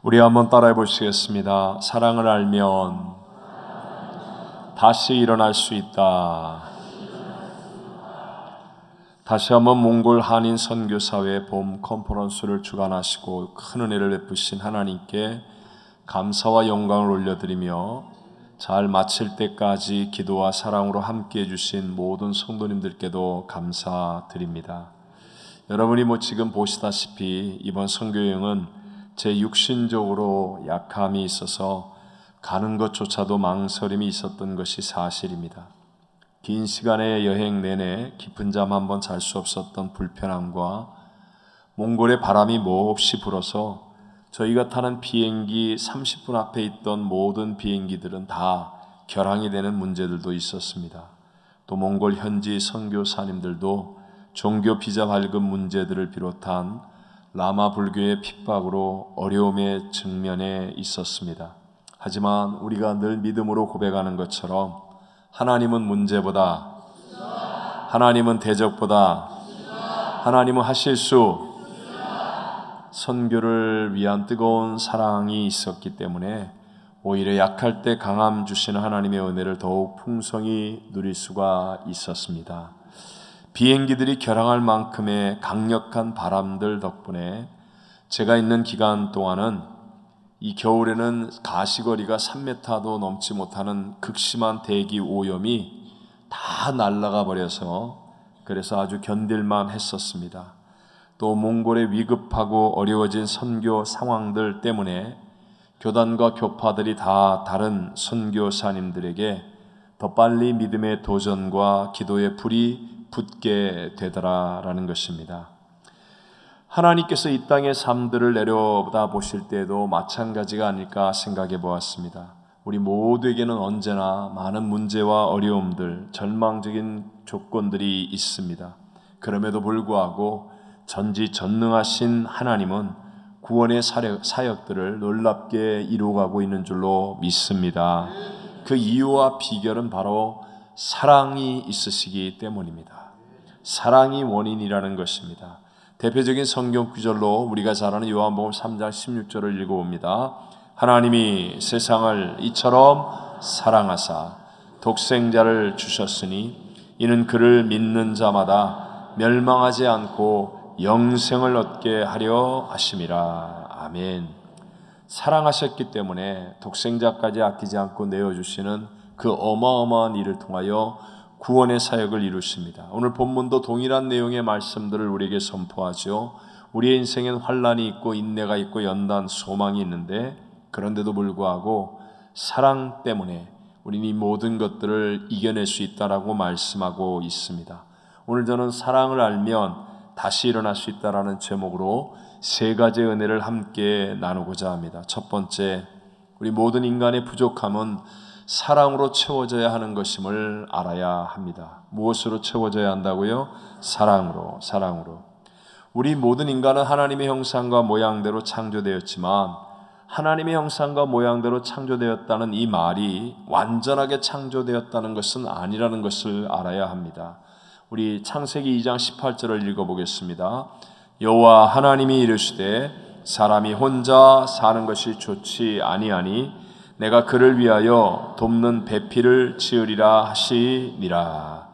우리 한번 따라해 보시겠습니다. 사랑을 알면 다시 일어날 수 있다. 다시 한번 몽골 한인 선교사회 봄 컨퍼런스를 주관하시고 큰 은혜를 베푸신 하나님께 감사와 영광을 올려드리며 잘 마칠 때까지 기도와 사랑으로 함께해 주신 모든 성도님들께도 감사드립니다. 여러분이 지금 보시다시피 이번 선교여행은 제 육신적으로 약함이 있어서 가는 것조차도 망설임이 있었던 것이 사실입니다. 긴 시간의 여행 내내 깊은 잠 한번 잘 수 없었던 불편함과 몽골의 바람이 몹시 불어서 저희가 타는 비행기 30분 앞에 있던 모든 비행기들은 다 결항이 되는 문제들도 있었습니다. 또 몽골 현지 선교사님들도 종교 비자 발급 문제들을 비롯한 라마 불교의 핍박으로 어려움의 측면에 있었습니다. 하지만 우리가 늘 믿음으로 고백하는 것처럼 하나님은 문제보다, 하나님은 대적보다, 하나님은 하실 수, 선교를 위한 뜨거운 사랑이 있었기 때문에 오히려 약할 때 강함 주시는 하나님의 은혜를 더욱 풍성히 누릴 수가 있었습니다. 비행기들이 결항할 만큼의 강력한 바람들 덕분에 제가 있는 기간 동안은 이 겨울에는 가시거리가 3m도 넘지 못하는 극심한 대기 오염이 다 날아가 버려서 그래서 아주 견딜만 했었습니다. 또 몽골의 위급하고 어려워진 선교 상황들 때문에 교단과 교파들이 다 다른 선교사님들에게 더 빨리 믿음의 도전과 기도의 불이 붙게 되더라라는 것입니다. 하나님께서 이 땅의 삶들을 내려다 보실 때에도 마찬가지가 아닐까 생각해 보았습니다. 우리 모두에게는 언제나 많은 문제와 어려움들, 절망적인 조건들이 있습니다. 그럼에도 불구하고 전지전능하신 하나님은 구원의 사역들을 놀랍게 이루어가고 있는 줄로 믿습니다. 그 이유와 비결은 바로 사랑이 있으시기 때문입니다. 사랑이 원인이라는 것입니다. 대표적인 성경 구절로 우리가 잘 아는 요한복음 3장 16절을 읽어봅니다. 하나님이 세상을 이처럼 사랑하사 독생자를 주셨으니 이는 그를 믿는 자마다 멸망하지 않고 영생을 얻게 하려 하심이라. 아멘. 사랑하셨기 때문에 독생자까지 아끼지 않고 내어주시는 그 어마어마한 일을 통하여 구원의 사역을 이루십니다. 오늘 본문도 동일한 내용의 말씀들을 우리에게 선포하죠. 우리의 인생엔 환난이 있고 인내가 있고 연단 소망이 있는데 그런데도 불구하고 사랑 때문에 우리는 이 모든 것들을 이겨낼 수 있다라고 말씀하고 있습니다. 오늘 저는 사랑을 알면 다시 일어날 수 있다라는 제목으로 세 가지 은혜를 함께 나누고자 합니다. 첫 번째, 우리 모든 인간의 부족함은 사랑으로 채워져야 하는 것임을 알아야 합니다. 무엇으로 채워져야 한다고요? 사랑으로. 우리 모든 인간은 하나님의 형상과 모양대로 창조되었지만 하나님의 형상과 모양대로 창조되었다는 이 말이 완전하게 창조되었다는 것은 아니라는 것을 알아야 합니다. 우리 창세기 2장 18절을 읽어보겠습니다. 여호와 하나님이 이르시되 사람이 혼자 사는 것이 좋지 아니하니 내가 그를 위하여 돕는 배필을 지으리라 하시니라.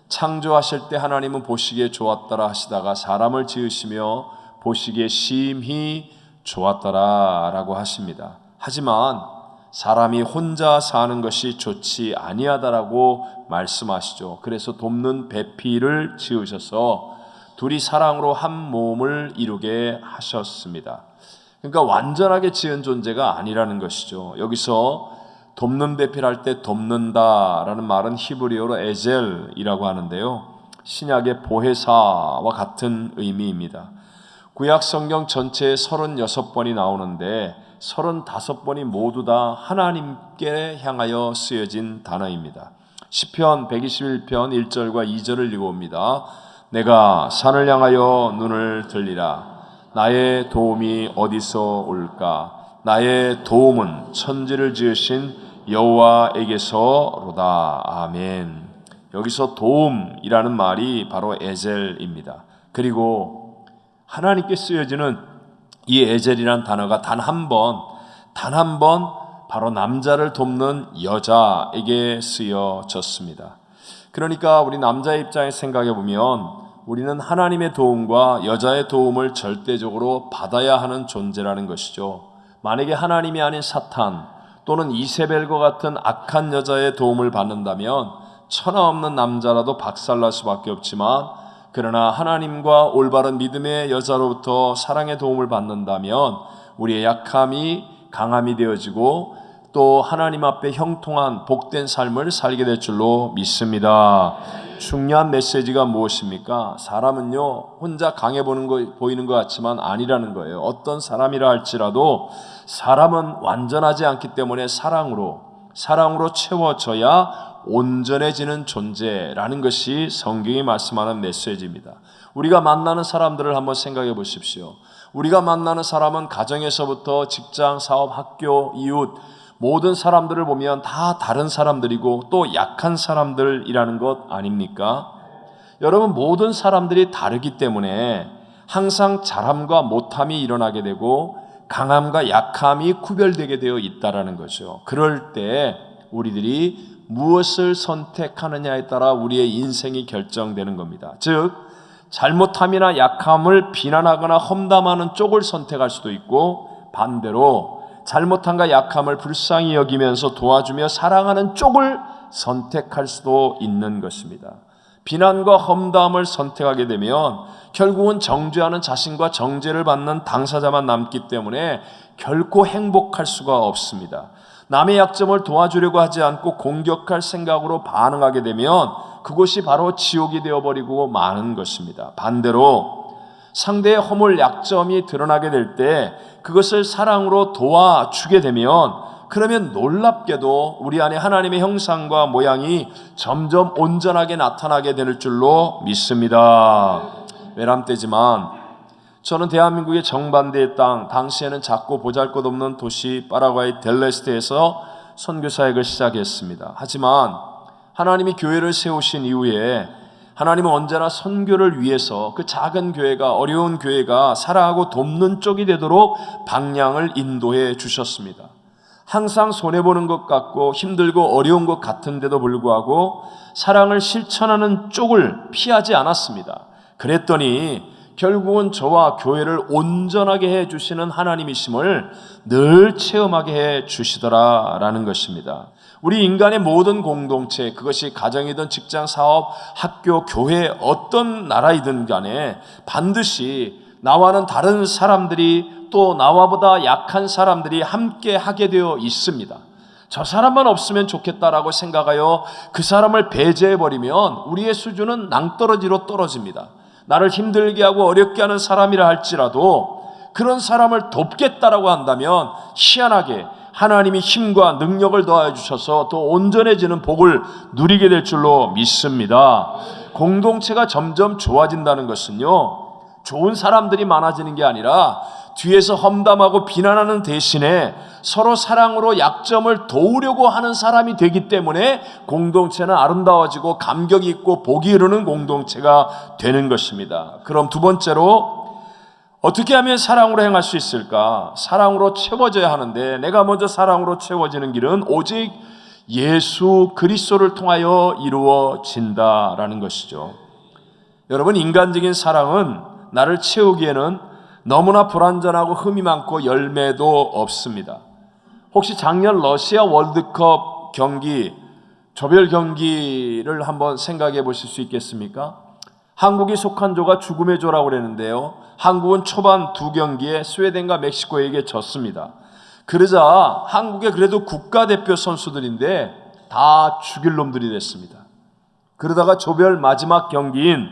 창조하실 때 하나님은 보시기에 좋았더라 하시다가 사람을 지으시며 보시기에 심히 좋았더라 라고 하십니다. 하지만 사람이 혼자 사는 것이 좋지 아니하다라고 말씀하시죠. 그래서 돕는 배필을 지으셔서 둘이 사랑으로 한 몸을 이루게 하셨습니다. 그러니까 완전하게 지은 존재가 아니라는 것이죠. 여기서 돕는 배필할 때 돕는다라는 말은 히브리어로 에젤이라고 하는데요. 신약의 보혜사와 같은 의미입니다. 구약 성경 전체에 36번이 나오는데 35번이 모두 다 하나님께 향하여 쓰여진 단어입니다. 시편 121편 1절과 2절을 읽어봅니다. 내가 산을 향하여 눈을 들리라. 나의 도움이 어디서 올까? 나의 도움은 천지를 지으신 여호와에게서로다. 아멘. 여기서 도움이라는 말이 바로 에젤입니다. 그리고 하나님께 쓰여지는 이 에젤이란 단어가 단 한 번 바로 남자를 돕는 여자에게 쓰여졌습니다. 그러니까 우리 남자의 입장에 생각해 보면 우리는 하나님의 도움과 여자의 도움을 절대적으로 받아야 하는 존재라는 것이죠. 만약에 하나님이 아닌 사탄 또는 이세벨과 같은 악한 여자의 도움을 받는다면 천하 없는 남자라도 박살날 수밖에 없지만, 그러나 하나님과 올바른 믿음의 여자로부터 사랑의 도움을 받는다면 우리의 약함이 강함이 되어지고 또 하나님 앞에 형통한 복된 삶을 살게 될 줄로 믿습니다. 중요한 메시지가 무엇입니까? 사람은요, 혼자 강해 보이는 것 같지만 아니라는 거예요. 어떤 사람이라 할지라도 사람은 완전하지 않기 때문에 사랑으로 채워져야 온전해지는 존재라는 것이 성경이 말씀하는 메시지입니다. 우리가 만나는 사람들을 한번 생각해 보십시오. 우리가 만나는 사람은 가정에서부터 직장, 사업, 학교, 이웃 모든 사람들을 보면 다 다른 사람들이고 또 약한 사람들이라는 것 아닙니까? 여러분, 모든 사람들이 다르기 때문에 항상 잘함과 못함이 일어나게 되고 강함과 약함이 구별되게 되어 있다라는 거죠. 그럴 때 우리들이 무엇을 선택하느냐에 따라 우리의 인생이 결정되는 겁니다. 즉, 잘못함이나 약함을 비난하거나 험담하는 쪽을 선택할 수도 있고, 반대로 잘못함과 약함을 불쌍히 여기면서 도와주며 사랑하는 쪽을 선택할 수도 있는 것입니다. 비난과 험담을 선택하게 되면 결국은 정죄하는 자신과 정죄를 받는 당사자만 남기 때문에 결코 행복할 수가 없습니다. 남의 약점을 도와주려고 하지 않고 공격할 생각으로 반응하게 되면 그것이 바로 지옥이 되어버리고 마는 것입니다. 반대로 상대의 허물, 약점이 드러나게 될 때 그것을 사랑으로 도와주게 되면, 그러면 놀랍게도 우리 안에 하나님의 형상과 모양이 점점 온전하게 나타나게 될 줄로 믿습니다. 외람되지만 저는 대한민국의 정반대의 땅, 당시에는 작고 보잘것없는 도시 파라과이 델레스테에서 선교사역을 시작했습니다. 하지만 하나님이 교회를 세우신 이후에 하나님은 언제나 선교를 위해서 그 작은 교회가, 어려운 교회가 사랑하고 돕는 쪽이 되도록 방향을 인도해 주셨습니다. 항상 손해보는 것 같고 힘들고 어려운 것 같은데도 불구하고 사랑을 실천하는 쪽을 피하지 않았습니다. 그랬더니 결국은 저와 교회를 온전하게 해주시는 하나님이심을 늘 체험하게 해주시더라라는 것입니다. 우리 인간의 모든 공동체, 그것이 가정이든 직장, 사업, 학교, 교회, 어떤 나라이든 간에 반드시 나와는 다른 사람들이, 또 나와보다 약한 사람들이 함께 하게 되어 있습니다. 저 사람만 없으면 좋겠다라고 생각하여 그 사람을 배제해버리면 우리의 수준은 낭떠러지로 떨어집니다. 나를 힘들게 하고 어렵게 하는 사람이라 할지라도 그런 사람을 돕겠다라고 한다면 희한하게 하나님이 힘과 능력을 더하여 주셔서 더 온전해지는 복을 누리게 될 줄로 믿습니다. 공동체가 점점 좋아진다는 것은요, 좋은 사람들이 많아지는 게 아니라 뒤에서 험담하고 비난하는 대신에 서로 사랑으로 약점을 도우려고 하는 사람이 되기 때문에 공동체는 아름다워지고 감격이 있고 복이 흐르는 공동체가 되는 것입니다. 그럼 두 번째로, 어떻게 하면 사랑으로 행할 수 있을까? 사랑으로 채워져야 하는데 내가 먼저 사랑으로 채워지는 길은 오직 예수 그리스도를 통하여 이루어진다라는 것이죠. 여러분, 인간적인 사랑은 나를 채우기에는 너무나 불완전하고 흠이 많고 열매도 없습니다. 혹시 작년 러시아 월드컵 경기, 조별 경기를 한번 생각해 보실 수 있겠습니까? 한국이 속한 조가 죽음의 조라고 그랬는데요, 한국은 초반 두 경기에 스웨덴과 멕시코에게 졌습니다. 그러자 한국의 그래도 국가대표 선수들인데 다 죽일 놈들이 됐습니다. 그러다가 조별 마지막 경기인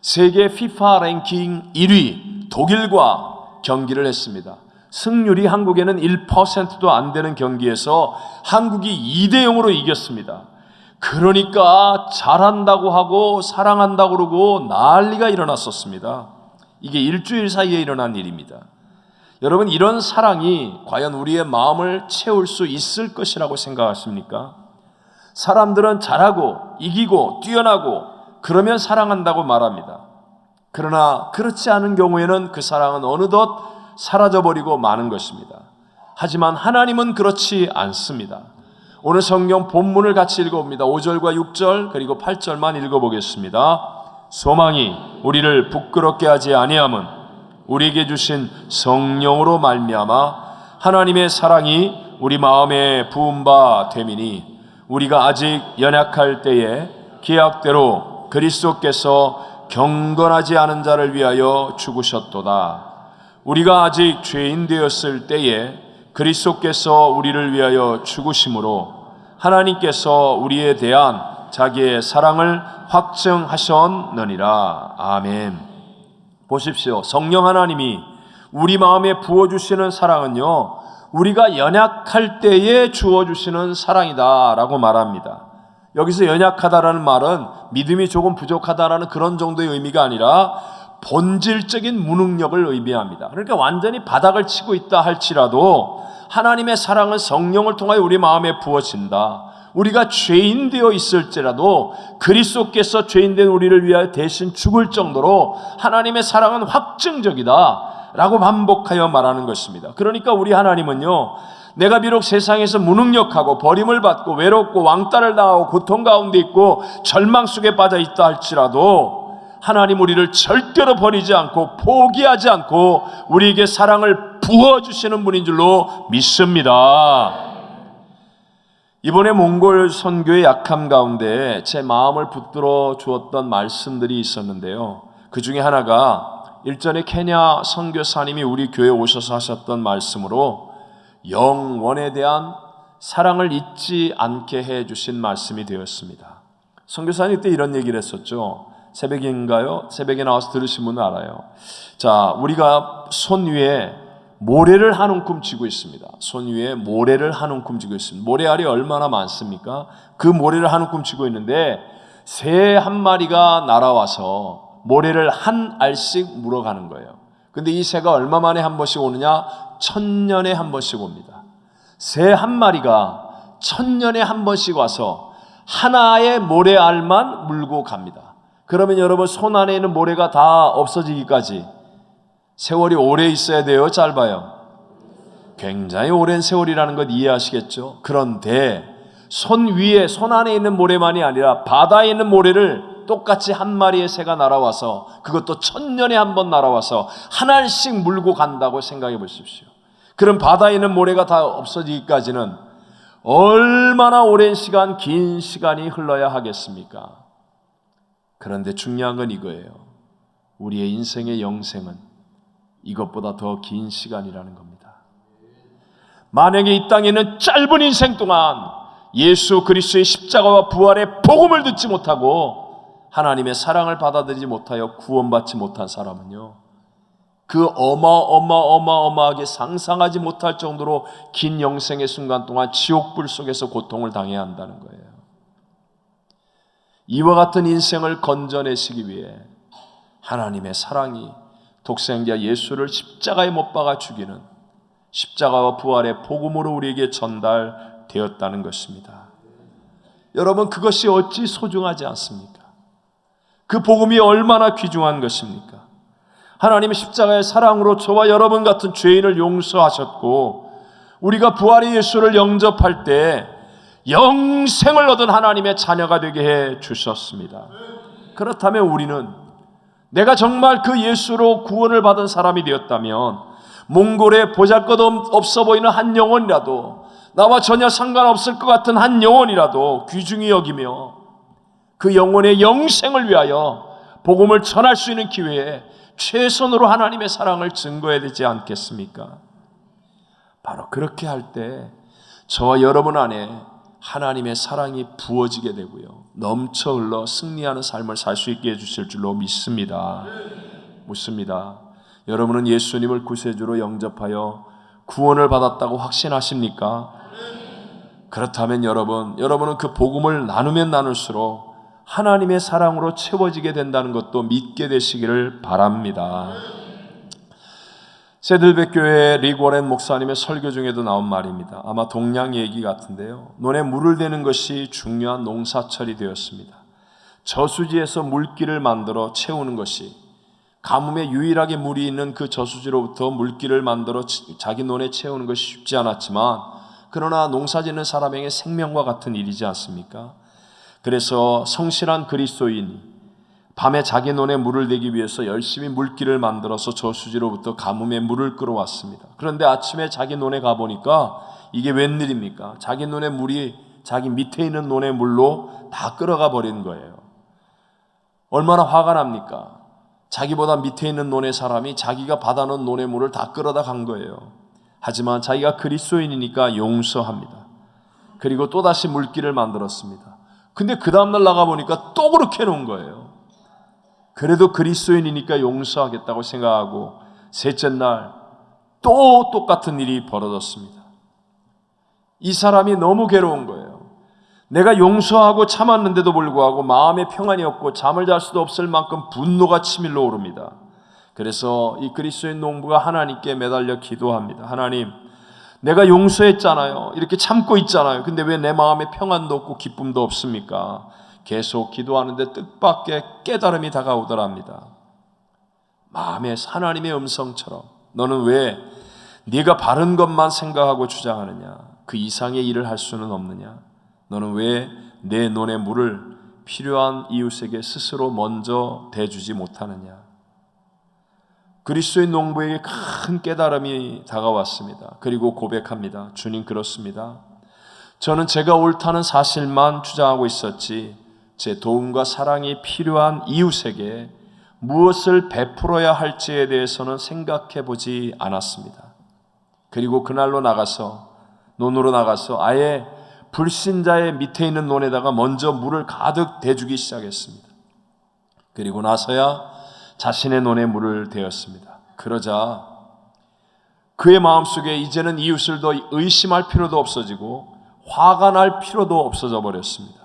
세계 FIFA 랭킹 1위 독일과 경기를 했습니다. 승률이 한국에는 1%도 안 되는 경기에서 한국이 2대0으로 이겼습니다. 그러니까 잘한다고 하고 사랑한다고 그러고 난리가 일어났었습니다. 이게 일주일 사이에 일어난 일입니다. 여러분, 이런 사랑이 과연 우리의 마음을 채울 수 있을 것이라고 생각하십니까? 사람들은 잘하고 이기고 뛰어나고 그러면 사랑한다고 말합니다. 그러나 그렇지 않은 경우에는 그 사랑은 어느덧 사라져버리고 마는 것입니다. 하지만 하나님은 그렇지 않습니다. 오늘 성경 본문을 같이 읽어봅니다. 5절과 6절 그리고 8절만 읽어보겠습니다. 소망이 우리를 부끄럽게 하지 아니함은 우리에게 주신 성령으로 말미암아 하나님의 사랑이 우리 마음에 부은 바 됨이니 우리가 아직 연약할 때에 기약대로 그리스도께서 경건하지 않은 자를 위하여 죽으셨도다. 우리가 아직 죄인 되었을 때에 그리스도께서 우리를 위하여 죽으심으로 하나님께서 우리에 대한 자기의 사랑을 확증하셨느니라. 아멘. 보십시오. 성령 하나님이 우리 마음에 부어주시는 사랑은요, 우리가 연약할 때에 주어주시는 사랑이다라고 말합니다. 여기서 연약하다라는 말은 믿음이 조금 부족하다라는 그런 정도의 의미가 아니라 본질적인 무능력을 의미합니다. 그러니까 완전히 바닥을 치고 있다 할지라도 하나님의 사랑은 성령을 통하여 우리 마음에 부어진다. 우리가 죄인 되어 있을지라도 그리스도께서 죄인 된 우리를 위하여 대신 죽을 정도로 하나님의 사랑은 확증적이다 라고 반복하여 말하는 것입니다. 그러니까 우리 하나님은요, 내가 비록 세상에서 무능력하고 버림을 받고 외롭고 왕따를 당하고 고통 가운데 있고 절망 속에 빠져 있다 할지라도 하나님 우리를 절대로 버리지 않고 포기하지 않고 우리에게 사랑을 부어주시는 분인 줄로 믿습니다. 이번에 몽골 선교의 약함 가운데 제 마음을 붙들어 주었던 말씀들이 있었는데요, 그 중에 하나가 일전에 케냐 선교사님이 우리 교회에 오셔서 하셨던 말씀으로 영원에 대한 사랑을 잊지 않게 해주신 말씀이 되었습니다. 선교사님 때 이런 얘기를 했었죠. 새벽인가요? 새벽에 나와서 들으신 분은 알아요. 자, 우리가 손 위에 모래를 한 움큼 쥐고 있습니다. 손 위에 모래를 한 움큼 쥐고 있습니다. 모래알이 얼마나 많습니까? 그 모래를 한 움큼 쥐고 있는데 새 한 마리가 날아와서 모래를 한 알씩 물어가는 거예요. 근데 이 새가 얼마 만에 한 번씩 오느냐? 1000년에 한 번씩 옵니다. 새 한 마리가 1000년에 한 번씩 와서 하나의 모래알만 물고 갑니다. 그러면 여러분 손 안에 있는 모래가 다 없어지기까지 세월이 오래 있어야 돼요? 짧아요? 굉장히 오랜 세월이라는 것 이해하시겠죠? 그런데 손 위에, 손 안에 있는 모래만이 아니라 바다에 있는 모래를 똑같이 한 마리의 새가 날아와서, 그것도 1000년에 한 번 날아와서 한 알씩 물고 간다고 생각해 보십시오. 그럼 바다에 있는 모래가 다 없어지기까지는 얼마나 오랜 시간, 긴 시간이 흘러야 하겠습니까? 그런데 중요한 건 이거예요. 우리의 인생의 영생은 이것보다 더 긴 시간이라는 겁니다. 만약에 이 땅에는 짧은 인생 동안 예수 그리스도의 십자가와 부활의 복음을 듣지 못하고 하나님의 사랑을 받아들이지 못하여 구원받지 못한 사람은요, 그 어마어마하게 상상하지 못할 정도로 긴 영생의 순간 동안 지옥불 속에서 고통을 당해야 한다는 거예요. 이와 같은 인생을 건져내시기 위해 하나님의 사랑이 독생자 예수를 십자가에 못 박아 죽이는 십자가와 부활의 복음으로 우리에게 전달되었다는 것입니다. 여러분, 그것이 어찌 소중하지 않습니까? 그 복음이 얼마나 귀중한 것입니까? 하나님의 십자가의 사랑으로 저와 여러분 같은 죄인을 용서하셨고, 우리가 부활의 예수를 영접할 때 영생을 얻은 하나님의 자녀가 되게 해 주셨습니다. 그렇다면 우리는 내가 정말 그 예수로 구원을 받은 사람이 되었다면 몽골에 보잘것없어 보이는 한 영혼이라도, 나와 전혀 상관없을 것 같은 한 영혼이라도 귀중히 여기며 그 영혼의 영생을 위하여 복음을 전할 수 있는 기회에 최선으로 하나님의 사랑을 증거해야 되지 않겠습니까? 바로 그렇게 할 때 저와 여러분 안에 하나님의 사랑이 부어지게 되고요, 넘쳐 흘러 승리하는 삶을 살 수 있게 해주실 줄로 믿습니다. 여러분은 예수님을 구세주로 영접하여 구원을 받았다고 확신하십니까? 그렇다면 여러분은 그 복음을 나누면 나눌수록 하나님의 사랑으로 채워지게 된다는 것도 믿게 되시기를 바랍니다. 새들백교회 릭 워렌 목사님의 설교 중에도 나온 말입니다. 아마 동양 얘기 같은데요, 논에 물을 대는 것이 중요한 농사철이 되었습니다. 저수지에서 물길을 만들어 채우는 것이 가뭄에 유일하게 물이 있는 그 저수지로부터 물기를 만들어 자기 논에 채우는 것이 쉽지 않았지만, 그러나 농사짓는 사람에게 생명과 같은 일이지 않습니까? 그래서 성실한 그리스도인이 밤에 자기 논에 물을 대기 위해서 열심히 물기를 만들어서 저수지로부터 가뭄에 물을 끌어왔습니다. 그런데 아침에 자기 논에 가보니까 이게 웬일입니까? 자기 논의 물이 자기 밑에 있는 논의 물로 다 끌어가 버린 거예요. 얼마나 화가 납니까? 자기보다 밑에 있는 논의 사람이 자기가 받아놓은 논의 물을 다 끌어다 간 거예요. 하지만 자기가 그리스도인이니까 용서합니다. 그리고 또다시 물기를 만들었습니다. 근데 그 다음날 나가보니까 또 그렇게 해놓은 거예요. 그래도 그리스도인이니까 용서하겠다고 생각하고 셋째 날 또 똑같은 일이 벌어졌습니다. 이 사람이 너무 괴로운 거예요. 내가 용서하고 참았는데도 불구하고 마음에 평안이 없고 잠을 잘 수도 없을 만큼 분노가 치밀러 오릅니다. 그래서 이 그리스도인 농부가 하나님께 매달려 기도합니다. 하나님, 내가 용서했잖아요. 이렇게 참고 있잖아요. 근데 왜 내 마음에 평안도 없고 기쁨도 없습니까? 계속 기도하는데 뜻밖의 깨달음이 다가오더랍니다. 마음에 하나님의 음성처럼, 너는 왜 네가 바른 것만 생각하고 주장하느냐? 그 이상의 일을 할 수는 없느냐? 너는 왜 내 논의 물을 필요한 이웃에게 스스로 먼저 대주지 못하느냐? 그리스도인 농부에게 큰 깨달음이 다가왔습니다. 그리고 고백합니다. 주님, 그렇습니다. 저는 제가 옳다는 사실만 주장하고 있었지 제 도움과 사랑이 필요한 이웃에게 무엇을 베풀어야 할지에 대해서는 생각해 보지 않았습니다. 그리고 그날로 나가서 논으로 나가서 아예 불신자의 밑에 있는 논에다가 먼저 물을 가득 대주기 시작했습니다. 그리고 나서야 자신의 논에 물을 대었습니다. 그러자 그의 마음속에 이제는 이웃을 더 의심할 필요도 없어지고 화가 날 필요도 없어져 버렸습니다.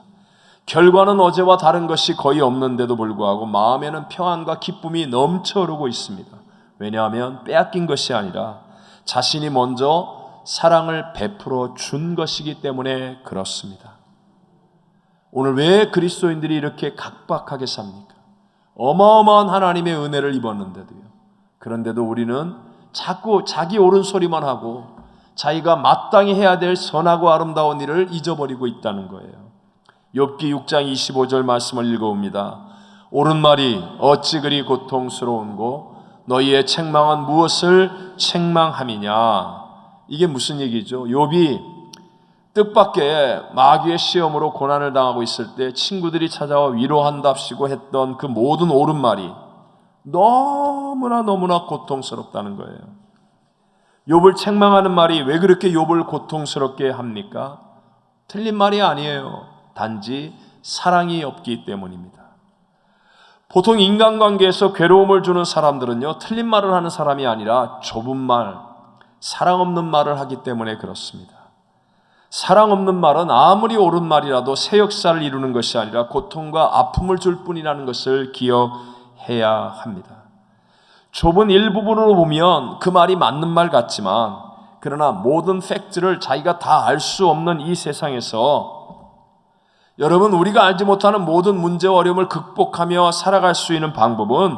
결과는 어제와 다른 것이 거의 없는데도 불구하고 마음에는 평안과 기쁨이 넘쳐 흐르고 있습니다. 왜냐하면 빼앗긴 것이 아니라 자신이 먼저 사랑을 베풀어 준 것이기 때문에 그렇습니다. 오늘 왜 그리스도인들이 이렇게 각박하게 삽니까? 어마어마한 하나님의 은혜를 입었는데도요. 그런데도 우리는 자꾸 자기 옳은 소리만 하고 자기가 마땅히 해야 될 선하고 아름다운 일을 잊어버리고 있다는 거예요. 욥기 6장 25절 말씀을 읽어봅니다. 옳은 말이 어찌 그리 고통스러운고 너희의 책망은 무엇을 책망함이냐? 이게 무슨 얘기죠? 욥이 뜻밖의 마귀의 시험으로 고난을 당하고 있을 때 친구들이 찾아와 위로한답시고 했던 그 모든 옳은 말이 너무나 고통스럽다는 거예요. 욥을 책망하는 말이 왜 그렇게 욥을 고통스럽게 합니까? 틀린 말이 아니에요. 단지 사랑이 없기 때문입니다. 보통 인간관계에서 괴로움을 주는 사람들은요, 틀린 말을 하는 사람이 아니라 좁은 말, 사랑 없는 말을 하기 때문에 그렇습니다. 사랑 없는 말은 아무리 옳은 말이라도 새 역사를 이루는 것이 아니라 고통과 아픔을 줄 뿐이라는 것을 기억해야 합니다. 좁은 일부분으로 보면 그 말이 맞는 말 같지만, 그러나 모든 팩트를 자기가 다 알 수 없는 이 세상에서 여러분, 우리가 알지 못하는 모든 문제와 어려움을 극복하며 살아갈 수 있는 방법은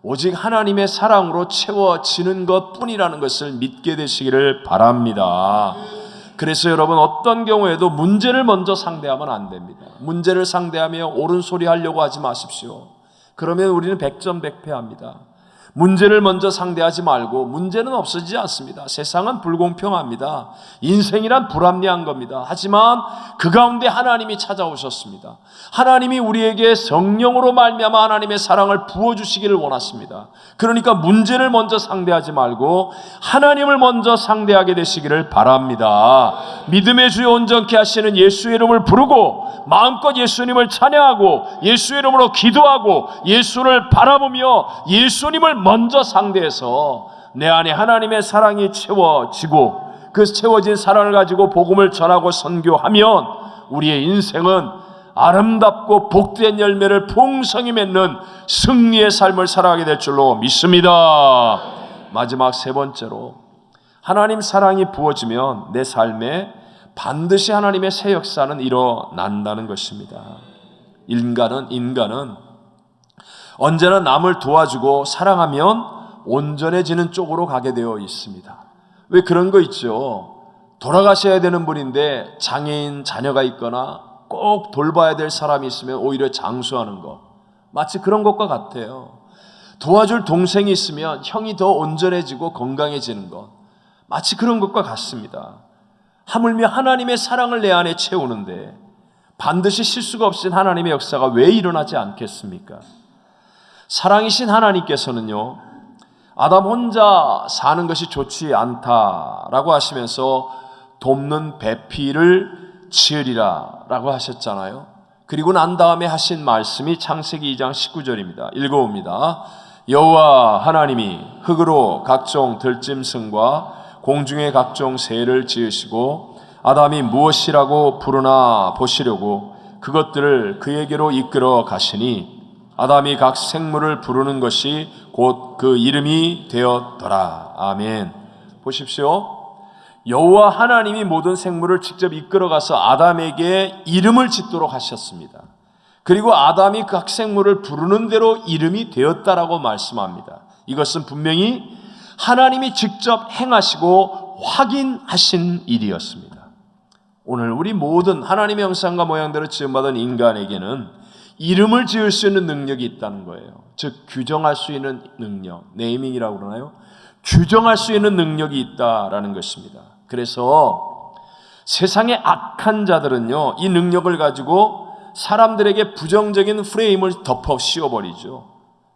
오직 하나님의 사랑으로 채워지는 것뿐이라는 것을 믿게 되시기를 바랍니다. 그래서 여러분, 어떤 경우에도 문제를 먼저 상대하면 안 됩니다. 문제를 상대하며 옳은 소리 하려고 하지 마십시오. 그러면 우리는 백전백패합니다. 문제를 먼저 상대하지 말고, 문제는 없어지지 않습니다. 세상은 불공평합니다. 인생이란 불합리한 겁니다. 하지만 그 가운데 하나님이 찾아오셨습니다. 하나님이 우리에게 성령으로 말미암아 하나님의 사랑을 부어주시기를 원하십니다. 그러니까 문제를 먼저 상대하지 말고 하나님을 먼저 상대하게 되시기를 바랍니다. 믿음의 주여 온전케 하시는 예수의 이름을 부르고 마음껏 예수님을 찬양하고 예수의 이름으로 기도하고 예수를 바라보며 예수님을 먼저 상대해서 내 안에 하나님의 사랑이 채워지고 그 채워진 사랑을 가지고 복음을 전하고 선교하면 우리의 인생은 아름답고 복된 열매를 풍성히 맺는 승리의 삶을 살아가게 될 줄로 믿습니다. 마지막 세 번째로, 하나님 사랑이 부어지면 내 삶에 반드시 하나님의 새 역사는 일어난다는 것입니다. 인간은 언제나 남을 도와주고 사랑하면 온전해지는 쪽으로 가게 되어 있습니다. 왜 그런 거 있죠? 돌아가셔야 되는 분인데 장애인 자녀가 있거나 꼭 돌봐야 될 사람이 있으면 오히려 장수하는 것, 마치 그런 것과 같아요. 도와줄 동생이 있으면 형이 더 온전해지고 건강해지는 것, 마치 그런 것과 같습니다. 하물며 하나님의 사랑을 내 안에 채우는데 반드시 실수가 없인 하나님의 역사가 왜 일어나지 않겠습니까? 사랑이신 하나님께서는요, 아담 혼자 사는 것이 좋지 않다라고 하시면서 돕는 배필을 지으리라 라고 하셨잖아요. 그리고 난 다음에 하신 말씀이 창세기 2장 19절입니다. 읽어봅니다. 여호와 하나님이 흙으로 각종 들짐승과 공중의 각종 새를 지으시고 아담이 무엇이라고 부르나 보시려고 그것들을 그에게로 이끌어 가시니 아담이 각 생물을 부르는 것이 곧 그 이름이 되었더라. 아멘. 보십시오. 여호와 하나님이 모든 생물을 직접 이끌어 가서 아담에게 이름을 짓도록 하셨습니다. 그리고 아담이 각 생물을 부르는 대로 이름이 되었다라고 말씀합니다. 이것은 분명히 하나님이 직접 행하시고 확인하신 일이었습니다. 오늘 우리 모든 하나님의 형상과 모양대로 지음받은 인간에게는 이름을 지을 수 있는 능력이 있다는 거예요. 즉 규정할 수 있는 능력, 네이밍이라고 그러나요? 규정할 수 있는 능력이 있다라는 것입니다. 그래서 세상의 악한 자들은요, 이 능력을 가지고 사람들에게 부정적인 프레임을 덮어 씌워버리죠.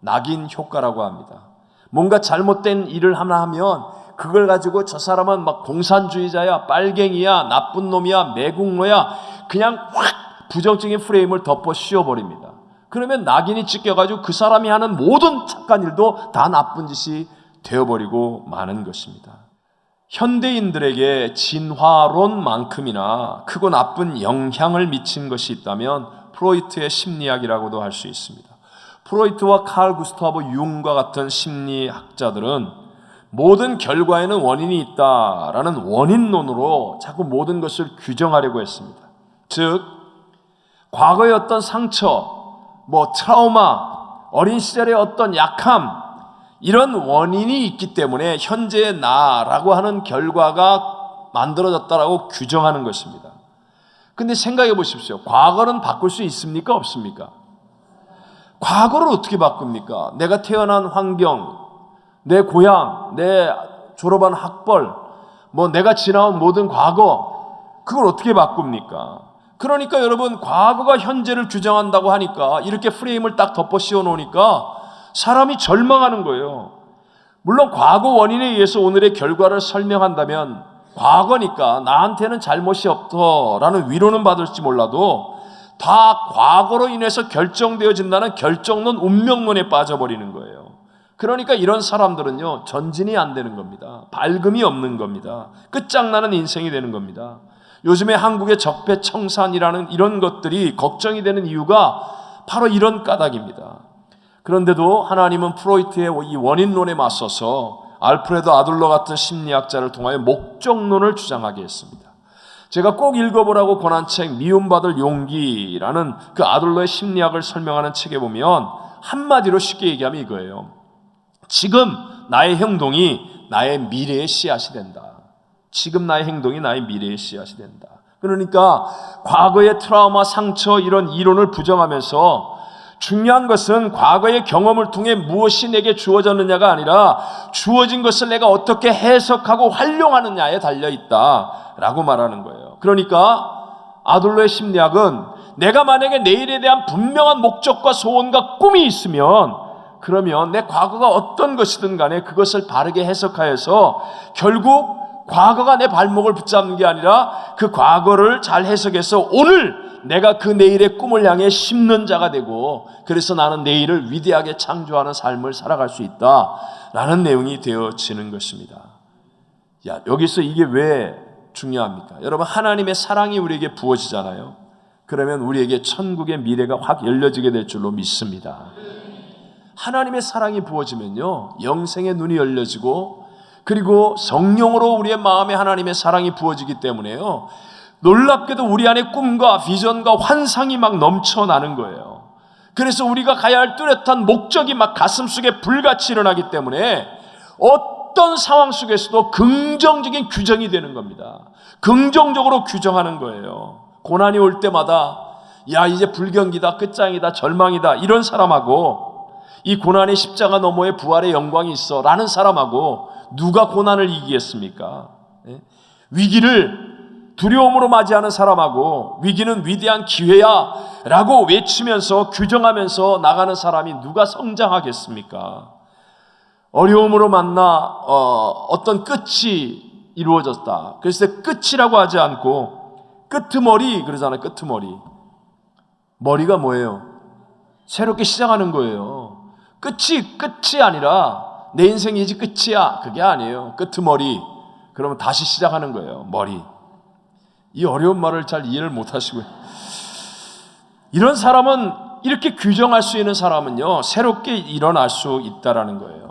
낙인 효과라고 합니다. 뭔가 잘못된 일을 하나 하면 그걸 가지고 저 사람은 막 공산주의자야, 빨갱이야, 나쁜 놈이야, 매국노야, 그냥 확 부정적인 프레임을 덮어 씌워버립니다. 그러면 낙인이 찍혀가지고 그 사람이 하는 모든 착한 일도 다 나쁜 짓이 되어버리고 마는 것입니다. 현대인들에게 진화론만큼이나 크고 나쁜 영향을 미친 것이 있다면 프로이트의 심리학이라고도 할 수 있습니다. 프로이트와 칼 구스타브 융과 같은 심리학자들은 모든 결과에는 원인이 있다라는 원인론으로 자꾸 모든 것을 규정하려고 했습니다. 즉 과거의 어떤 상처, 트라우마, 어린 시절의 어떤 약함, 이런 원인이 있기 때문에 현재의 나라고 하는 결과가 만들어졌다라고 규정하는 것입니다. 근데 생각해 보십시오. 과거는 바꿀 수 있습니까? 없습니까? 과거를 어떻게 바꿉니까? 내가 태어난 환경, 내 고향, 내 졸업한 학벌, 내가 지나온 모든 과거, 그걸 어떻게 바꿉니까? 그러니까 여러분, 과거가 현재를 규정한다고 하니까 이렇게 프레임을 딱 덮어 씌워 놓으니까 사람이 절망하는 거예요. 물론 과거 원인에 의해서 오늘의 결과를 설명한다면 과거니까 나한테는 잘못이 없더라는 위로는 받을지 몰라도 다 과거로 인해서 결정되어진다는 결정론, 운명론에 빠져버리는 거예요. 그러니까 이런 사람들은요, 전진이 안 되는 겁니다. 밝음이 없는 겁니다. 끝장나는 인생이 되는 겁니다. 요즘에 한국의 적폐청산이라는 이런 것들이 걱정이 되는 이유가 바로 이런 까닭입니다. 그런데도 하나님은 프로이트의 이 원인론에 맞서서 알프레드 아들러 같은 심리학자를 통하여 목적론을 주장하게 했습니다. 제가 꼭 읽어보라고 권한 책 미움받을 용기라는 그 아들러의 심리학을 설명하는 책에 보면 한마디로 쉽게 얘기하면 이거예요. 지금 나의 행동이 나의 미래의 씨앗이 된다. 지금 나의 행동이 나의 미래의 씨앗이 된다. 그러니까 과거의 트라우마, 상처 이런 이론을 부정하면서 중요한 것은 과거의 경험을 통해 무엇이 내게 주어졌느냐가 아니라 주어진 것을 내가 어떻게 해석하고 활용하느냐에 달려있다라고 말하는 거예요. 그러니까 아들러의 심리학은 내가 만약에 내일에 대한 분명한 목적과 소원과 꿈이 있으면 그러면 내 과거가 어떤 것이든 간에 그것을 바르게 해석하여서 결국 과거가 내 발목을 붙잡는 게 아니라 그 과거를 잘 해석해서 오늘 내가 그 내일의 꿈을 향해 심는 자가 되고 그래서 나는 내일을 위대하게 창조하는 삶을 살아갈 수 있다라는 내용이 되어지는 것입니다. 여기서 이게 왜 중요합니까? 여러분, 하나님의 사랑이 우리에게 부어지잖아요. 그러면 우리에게 천국의 미래가 확 열려지게 될 줄로 믿습니다. 하나님의 사랑이 부어지면요, 영생의 눈이 열려지고 그리고 성령으로 우리의 마음에 하나님의 사랑이 부어지기 때문에요, 놀랍게도 우리 안에 꿈과 비전과 환상이 막 넘쳐나는 거예요. 그래서 우리가 가야 할 뚜렷한 목적이 막 가슴속에 불같이 일어나기 때문에 어떤 상황 속에서도 긍정적인 규정이 되는 겁니다. 긍정적으로 규정하는 거예요. 고난이 올 때마다 야 이제 불경기다, 끝장이다, 절망이다 이런 사람하고 이 고난의 십자가 너머에 부활의 영광이 있어 라는 사람하고 누가 고난을 이기겠습니까? 위기를 두려움으로 맞이하는 사람하고 위기는 위대한 기회야 라고 외치면서 규정하면서 나가는 사람이 누가 성장하겠습니까? 어려움으로 만나 어떤 끝이 이루어졌다. 그래서 끝이라고 하지 않고 끄트머리 그러잖아요. 끄트머리. 머리가 뭐예요? 새롭게 시작하는 거예요. 끝이 아니라 내 인생이 이제 끝이야. 그게 아니에요. 끄트머리. 그러면 다시 시작하는 거예요. 머리. 이 어려운 말을 잘 이해를 못 하시고요. 이런 사람은 이렇게 규정할 수 있는 사람은요. 새롭게 일어날 수 있다라는 거예요.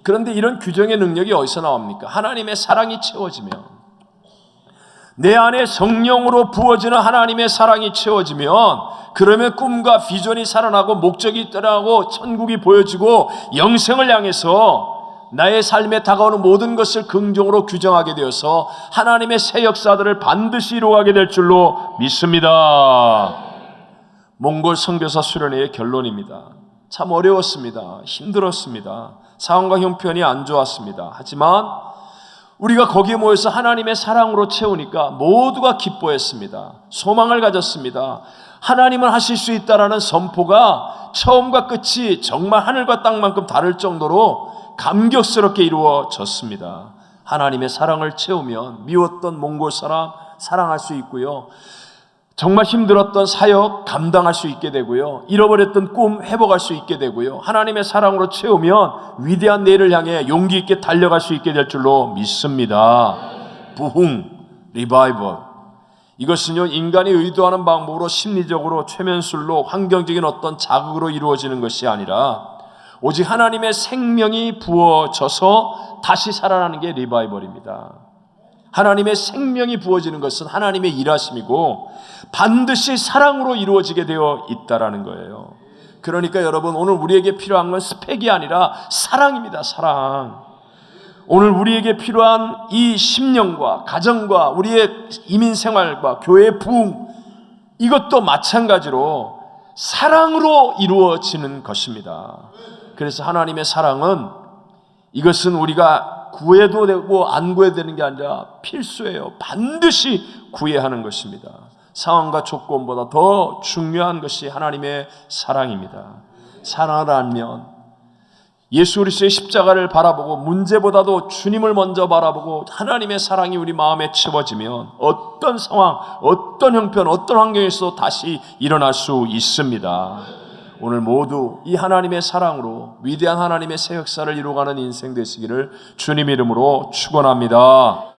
그런데 이런 규정의 능력이 어디서 나옵니까? 하나님의 사랑이 채워지면 내 안에 성령으로 부어지는 하나님의 사랑이 채워지면 그러면 꿈과 비전이 살아나고 목적이 떠나고 천국이 보여지고 영생을 향해서 나의 삶에 다가오는 모든 것을 긍정으로 규정하게 되어서 하나님의 새 역사들을 반드시 이루어가게 될 줄로 믿습니다. 몽골 선교사 수련회의 결론입니다. 참 어려웠습니다. 힘들었습니다. 상황과 형편이 안 좋았습니다. 하지만 우리가 거기에 모여서 하나님의 사랑으로 채우니까 모두가 기뻐했습니다. 소망을 가졌습니다. 하나님은 하실 수 있다라는 선포가 처음과 끝이 정말 하늘과 땅만큼 다를 정도로 감격스럽게 이루어졌습니다. 하나님의 사랑을 채우면 미웠던 몽골 사람 사랑할 수 있고요. 정말 힘들었던 사역 감당할 수 있게 되고요. 잃어버렸던 꿈 회복할 수 있게 되고요. 하나님의 사랑으로 채우면 위대한 내일을 향해 용기 있게 달려갈 수 있게 될 줄로 믿습니다. 부흥, 리바이벌. 이것은요 인간이 의도하는 방법으로 심리적으로 최면술로 환경적인 어떤 자극으로 이루어지는 것이 아니라 오직 하나님의 생명이 부어져서 다시 살아나는 게 리바이벌입니다. 하나님의 생명이 부어지는 것은 하나님의 일하심이고 반드시 사랑으로 이루어지게 되어 있다라는 거예요. 그러니까 여러분 오늘 우리에게 필요한 건 스펙이 아니라 사랑입니다. 사랑. 오늘 우리에게 필요한 이 심령과 가정과 우리의 이민생활과 교회의 부흥 이것도 마찬가지로 사랑으로 이루어지는 것입니다. 그래서 하나님의 사랑은 이것은 우리가 구해도 되고 안 구해도 되는 게 아니라 필수예요. 반드시 구해야 하는 것입니다. 상황과 조건보다 더 중요한 것이 하나님의 사랑입니다. 사랑을 알면 예수 그리스도의 십자가를 바라보고 문제보다도 주님을 먼저 바라보고 하나님의 사랑이 우리 마음에 채워지면 어떤 상황, 어떤 형편, 어떤 환경에서 다시 일어날 수 있습니다. 오늘 모두 이 하나님의 사랑으로 위대한 하나님의 새 역사를 이루어가는 인생 되시기를 주님 이름으로 축원합니다.